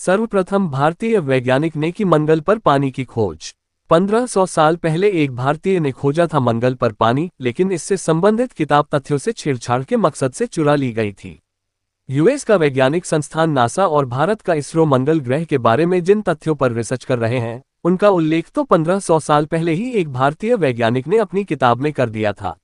सर्वप्रथम भारतीय वैज्ञानिक ने की मंगल पर पानी की खोज। 1500 साल पहले एक भारतीय ने खोजा था मंगल पर पानी, लेकिन इससे संबंधित किताब तथ्यों से छेड़छाड़ के मकसद से चुरा ली गई थी। यूएस का वैज्ञानिक संस्थान नासा और भारत का इसरो मंगल ग्रह के बारे में जिन तथ्यों पर रिसर्च कर रहे हैं, उनका उल्लेख तो 1500 साल पहले ही एक भारतीय वैज्ञानिक ने अपनी किताब में कर दिया था।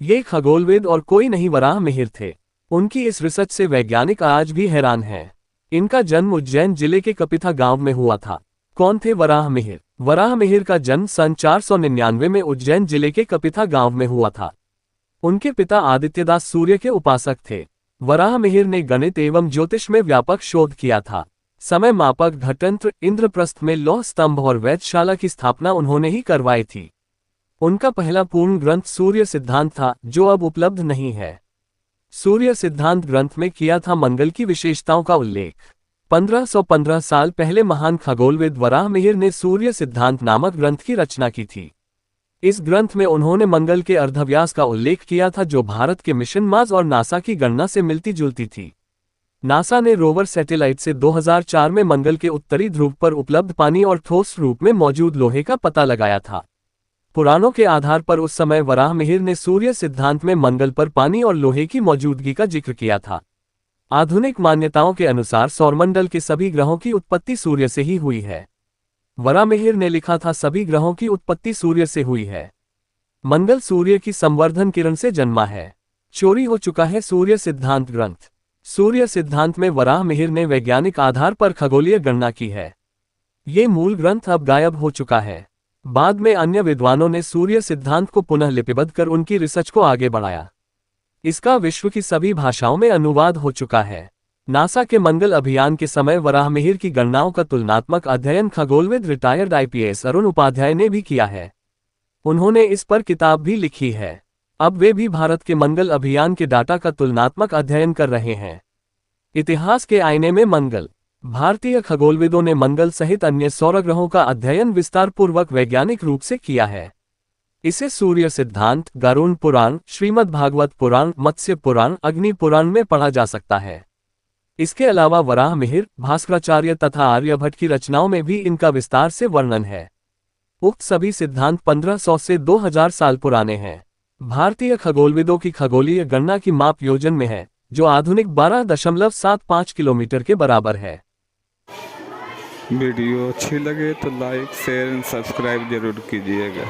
ये खगोलविद और कोई नहीं वराह मिहिर थे। उनकी इस रिसर्च से वैज्ञानिक आज भी हैरान हैं। इनका जन्म उज्जैन जिले के कपिथा गांव में हुआ था। कौन थे वराह मिहिर? वराह मिहिर का जन्म सन 499 में उज्जैन जिले के कपिथा गांव में हुआ था। उनके पिता आदित्यदास सूर्य के उपासक थे। वराह मिहिर ने गणित एवं ज्योतिष में व्यापक शोध किया था। समय मापक, घटयंत्र, इंद्रप्रस्थ में लौह स्तंभ और वेधशाला की स्थापना उन्होंने ही करवाई थी। उनका पहला पूर्ण ग्रंथ सूर्य सिद्धांत था, जो अब उपलब्ध नहीं है। सूर्य सिद्धांत ग्रंथ में किया था मंगल की विशेषताओं का उल्लेख। 1515 साल पहले महान खगोलविद वराह मिहिर ने सूर्य सिद्धांत नामक ग्रंथ की रचना की थी। इस ग्रंथ में उन्होंने मंगल के अर्धव्यास का उल्लेख किया था, जो भारत के मिशन मार्स और नासा की गणना से मिलती जुलती थी। नासा ने रोवर सैटेलाइट से 2004 में मंगल के उत्तरी ध्रुव पर उपलब्ध पानी और ठोस रूप में मौजूद लोहे का पता लगाया था। पुराणों के आधार पर उस समय वराह मिहिर ने सूर्य सिद्धांत में मंगल पर पानी और लोहे की मौजूदगी का जिक्र किया था। आधुनिक मान्यताओं के अनुसार सौरमंडल के सभी ग्रहों की उत्पत्ति सूर्य से ही हुई है। वराह मिहिर ने लिखा था, सभी ग्रहों की उत्पत्ति सूर्य से हुई है। मंगल सूर्य की संवर्धन किरण से जन्मा है। चोरी हो चुका है सूर्य सिद्धांत ग्रंथ। सूर्य सिद्धांत में वराह मिहिर ने वैज्ञानिक आधार पर खगोलीय गणना की है। ये मूल ग्रंथ अब गायब हो चुका है। बाद में अन्य विद्वानों ने सूर्य सिद्धांत को पुनः लिपिबद्ध कर उनकी रिसर्च को आगे बढ़ाया। इसका विश्व की सभी भाषाओं में अनुवाद हो चुका है। नासा के मंगल अभियान के समय वराह मिहिर की गणनाओं का तुलनात्मक अध्ययन खगोलविद रिटायर्ड आईपीएस अरुण उपाध्याय ने भी किया है। उन्होंने इस पर किताब भी लिखी है। अब वे भी भारत के मंगल अभियान के डाटा का तुलनात्मक अध्ययन कर रहे हैं। इतिहास के आईने में मंगल। भारतीय खगोलविदों ने मंगल सहित अन्य सौरग्रहों का अध्ययन विस्तारपूर्वक वैज्ञानिक रूप से किया है। इसे सूर्य सिद्धांत, गरुड़ पुराण, श्रीमद् भागवत पुराण, मत्स्य पुराण, अग्नि पुराण में पढ़ा जा सकता है। इसके अलावा वराह मिहिर, भास्कराचार्य तथा आर्यभट्ट की रचनाओं में भी इनका विस्तार से वर्णन है। उक्त सभी सिद्धांत 1500 से 2000 साल पुराने हैं। भारतीय खगोलविदों की खगोलीय गणना की माप योजन में है, जो आधुनिक 12.75 किलोमीटर के बराबर है। वीडियो अच्छी लगे तो लाइक, शेयर एंड सब्सक्राइब जरूर कीजिएगा।